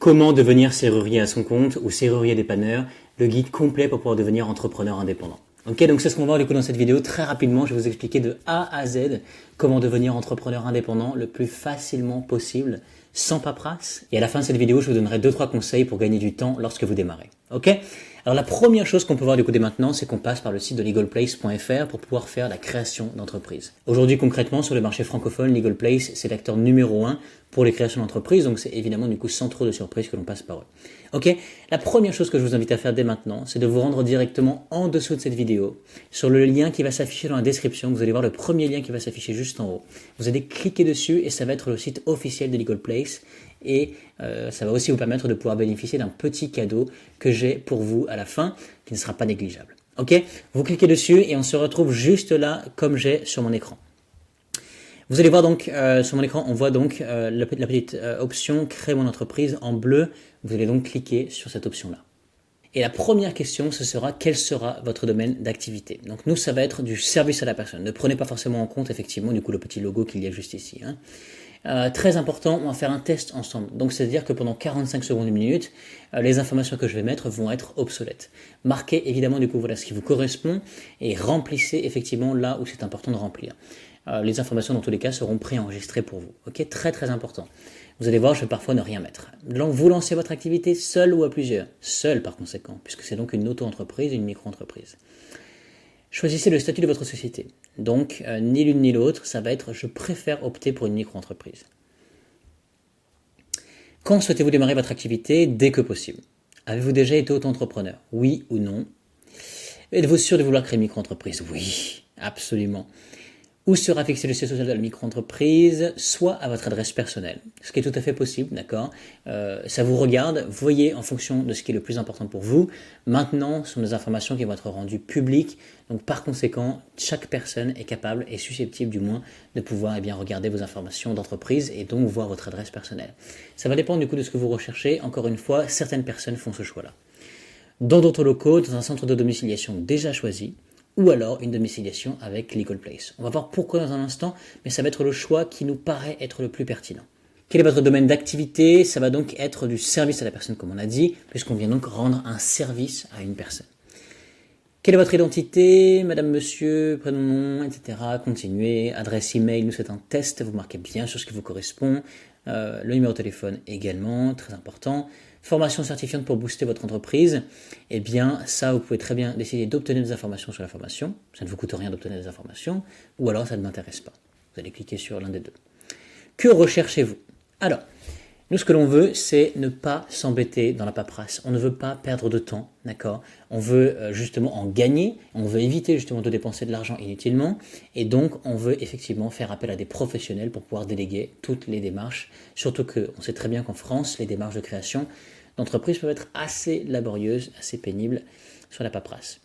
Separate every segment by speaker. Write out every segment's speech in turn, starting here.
Speaker 1: Comment devenir serrurier à son compte ou serrurier dépanneur, le guide complet pour pouvoir devenir entrepreneur indépendant. Ok, donc c'est ce qu'on va voir du coup dans cette vidéo. Très rapidement, je vais vous expliquer de A à Z comment devenir entrepreneur indépendant le plus facilement possible, sans paperasse. Et à la fin de cette vidéo, je vous donnerai 2-3 conseils pour gagner du temps lorsque vous démarrez. Ok? Alors la première chose qu'on peut voir du coup dès maintenant, c'est qu'on passe par le site de legalplace.fr pour pouvoir faire la création d'entreprise. Aujourd'hui concrètement, sur le marché francophone, LegalPlace, c'est l'acteur numéro 1 pour les créations d'entreprise, donc c'est évidemment du coup sans trop de surprise que l'on passe par eux. Ok, la première chose que je vous invite à faire dès maintenant, c'est de vous rendre directement en dessous de cette vidéo, sur le lien qui va s'afficher dans la description. Vous allez voir le premier lien qui va s'afficher juste en haut. Vous allez cliquer dessus et ça va être le site officiel de LegalPlace. Et ça va aussi vous permettre de pouvoir bénéficier d'un petit cadeau que j'ai pour vous à la fin, qui ne sera pas négligeable. Ok, vous cliquez dessus et on se retrouve juste là, comme j'ai sur mon écran. Vous allez voir donc sur mon écran, on voit donc la petite option créer mon entreprise en bleu. Vous allez donc cliquer sur cette option-là. Et la première question, ce sera quel sera votre domaine d'activité. Donc nous, ça va être du service à la personne. Ne prenez pas forcément en compte effectivement du coup le petit logo qu'il y a juste ici. Très important, on va faire un test ensemble. Donc c'est-à-dire que pendant 45 secondes, une minute, les informations que je vais mettre vont être obsolètes. Marquez évidemment du coup voilà ce qui vous correspond et remplissez effectivement là où c'est important de remplir. Les informations dans tous les cas seront préenregistrées pour vous. Ok, très très important. Vous allez voir, je vais parfois ne rien mettre. Donc vous lancez votre activité seul ou à plusieurs. Seul par conséquent, puisque c'est donc une auto-entreprise, une micro-entreprise. Choisissez le statut de votre société. Donc, ni l'une ni l'autre, ça va être « je préfère opter pour une micro-entreprise ». Quand souhaitez-vous démarrer votre activité? Dès que possible. Avez-vous déjà été auto-entrepreneur? Oui ou non? Êtes-vous sûr de vouloir créer une micro-entreprise? Oui, absolument. Où sera fixé le siège social de la micro-entreprise? Soit à votre adresse personnelle, ce qui est tout à fait possible, d'accord? Ça vous regarde, voyez en fonction de ce qui est le plus important pour vous. Maintenant, ce sont des informations qui vont être rendues publiques, donc par conséquent, chaque personne est capable et susceptible du moins de pouvoir regarder vos informations d'entreprise et donc voir votre adresse personnelle. Ça va dépendre du coup de ce que vous recherchez. Encore une fois, certaines personnes font ce choix-là. Dans d'autres locaux, dans un centre de domiciliation déjà choisi, ou alors une domiciliation avec LegalPlace. On va voir pourquoi dans un instant, mais ça va être le choix qui nous paraît être le plus pertinent. Quel est votre domaine d'activité? Ça va donc être du service à la personne, comme on a dit, puisqu'on vient donc rendre un service à une personne. Quelle est votre identité? Madame, monsieur, prénom, nom, etc. Continuez. Adresse email, nous c'est un test, vous marquez bien sur ce qui vous correspond. Le numéro de téléphone également, très important. Formation certifiante pour booster votre entreprise, eh bien ça vous pouvez très bien décider d'obtenir des informations sur la formation, ça ne vous coûte rien d'obtenir des informations, ou alors ça ne m'intéresse pas. Vous allez cliquer sur l'un des deux. Que recherchez-vous? Alors, nous ce que l'on veut, c'est ne pas s'embêter dans la paperasse, on ne veut pas perdre de temps, d'accord? On veut justement en gagner, on veut éviter justement de dépenser de l'argent inutilement, et donc on veut effectivement faire appel à des professionnels pour pouvoir déléguer toutes les démarches, surtout qu'on sait très bien qu'en France, les démarches de création d'entreprise peuvent être assez laborieuses, assez pénibles sur la paperasse.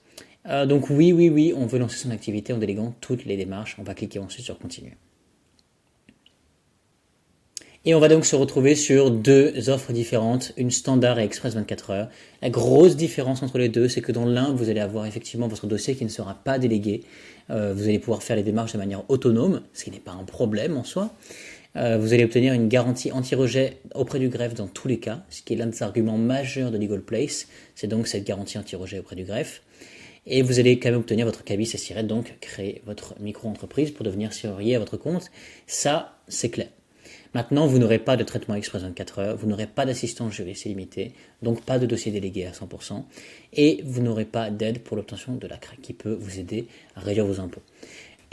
Speaker 1: Donc oui, on veut lancer son activité en déléguant toutes les démarches, on va cliquer ensuite sur continuer. Et on va donc se retrouver sur deux offres différentes, une standard et express 24 heures. La grosse différence entre les deux, c'est que dans l'un, vous allez avoir effectivement votre dossier qui ne sera pas délégué. Vous allez pouvoir faire les démarches de manière autonome, ce qui n'est pas un problème en soi. Vous allez obtenir une garantie anti-rejet auprès du greffe dans tous les cas, ce qui est l'un des arguments majeurs de LegalPlace. C'est donc cette garantie anti-rejet auprès du greffe. Et vous allez quand même obtenir votre cabis et SIRET, donc créer votre micro-entreprise pour devenir serrurier à votre compte. Ça, c'est clair. Maintenant, vous n'aurez pas de traitement express 24 heures, vous n'aurez pas d'assistance juriste illimitée, donc pas de dossier délégué à 100%, et vous n'aurez pas d'aide pour l'obtention de la CREC qui peut vous aider à réduire vos impôts.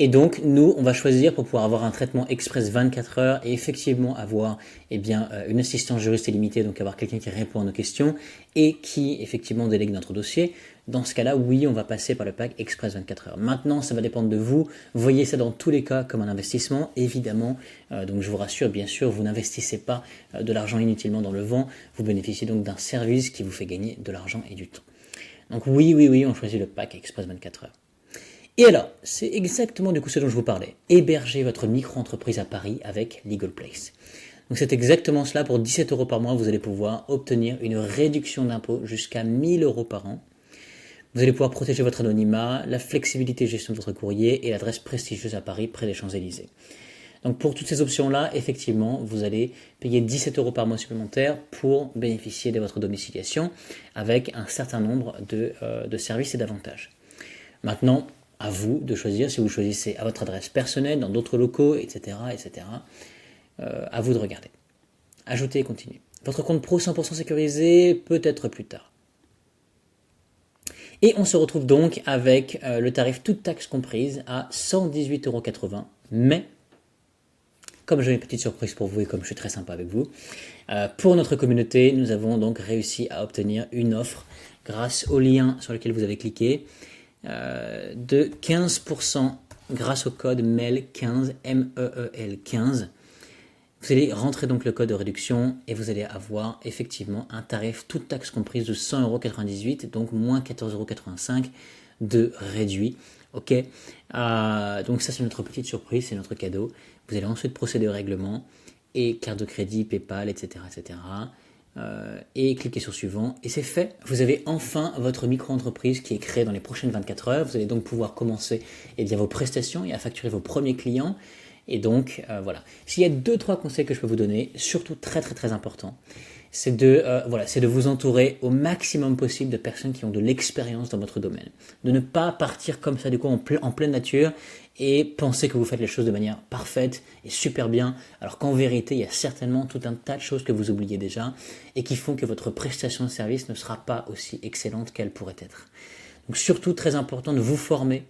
Speaker 1: Et donc, nous, on va choisir pour pouvoir avoir un traitement express 24 heures et effectivement avoir une assistance juriste illimitée, donc avoir quelqu'un qui répond à nos questions et qui effectivement délègue notre dossier. Dans ce cas-là, oui, on va passer par le pack express 24 heures. Maintenant, ça va dépendre de vous. Voyez ça dans tous les cas comme un investissement, évidemment. Donc, je vous rassure, bien sûr, vous n'investissez pas de l'argent inutilement dans le vent. Vous bénéficiez donc d'un service qui vous fait gagner de l'argent et du temps. Donc, oui, on choisit le pack express 24 heures. Et alors, c'est exactement du coup ce dont je vous parlais. Héberger votre micro-entreprise à Paris avec LegalPlace. Donc c'est exactement cela. Pour 17 € par mois, vous allez pouvoir obtenir une réduction d'impôt jusqu'à 1 000 € par an. Vous allez pouvoir protéger votre anonymat, la flexibilité de gestion de votre courrier et l'adresse prestigieuse à Paris près des Champs-Élysées. Donc pour toutes ces options-là, effectivement, vous allez payer 17 € par mois supplémentaires pour bénéficier de votre domiciliation avec un certain nombre de services et d'avantages. Maintenant, à vous de choisir si vous choisissez à votre adresse personnelle, dans d'autres locaux, etc. etc. À vous de regarder. Ajoutez et continuez. Votre compte pro 100% sécurisé, peut-être plus tard. Et on se retrouve donc avec le tarif toute taxe comprise à 118,80 €. Mais, comme j'ai une petite surprise pour vous et comme je suis très sympa avec vous, pour notre communauté, nous avons donc réussi à obtenir une offre grâce au lien sur lequel vous avez cliqué de 15% grâce au code MEL15, MEEL15. Vous allez rentrer donc le code de réduction et vous allez avoir effectivement un tarif toute taxe comprise de 100,98 €, donc moins 14,85 € de réduit. Ok, donc ça c'est notre petite surprise, c'est notre cadeau. Vous allez ensuite procéder au règlement et carte de crédit, PayPal, etc. etc. Et cliquez sur suivant et c'est fait. Vous avez enfin votre micro-entreprise qui est créée dans les prochaines 24 heures. Vous allez donc pouvoir commencer vos prestations et à facturer vos premiers clients. Et donc, voilà. S'il y a 2-3 conseils que je peux vous donner, surtout très très très important, c'est de vous entourer au maximum possible de personnes qui ont de l'expérience dans votre domaine. De ne pas partir comme ça du coup en pleine nature et penser que vous faites les choses de manière parfaite et super bien, alors qu'en vérité, il y a certainement tout un tas de choses que vous oubliez déjà et qui font que votre prestation de service ne sera pas aussi excellente qu'elle pourrait être. Donc surtout très important de vous former,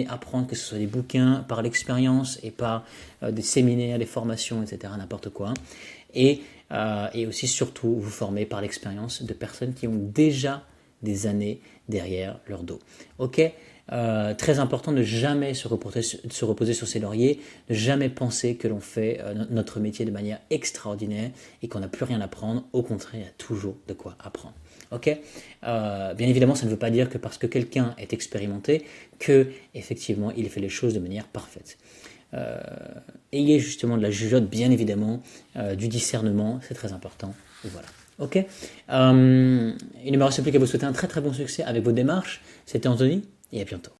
Speaker 1: apprendre, que ce soit des bouquins, par l'expérience et par des séminaires, des formations, etc., n'importe quoi. Et aussi surtout vous former par l'expérience de personnes qui ont déjà des années derrière leur dos. Ok, très important de jamais se reposer sur ses lauriers, de jamais penser que l'on fait notre métier de manière extraordinaire et qu'on n'a plus rien à apprendre. Au contraire, il y a toujours de quoi apprendre. Ok, bien évidemment, ça ne veut pas dire que parce que quelqu'un est expérimenté, que effectivement, il fait les choses de manière parfaite. Ayez justement de la jugeote, bien évidemment, du discernement, c'est très important. Et voilà. Ok. Il ne me reste plus qu'à vous souhaiter un très très bon succès avec vos démarches. C'était Anthony et à bientôt.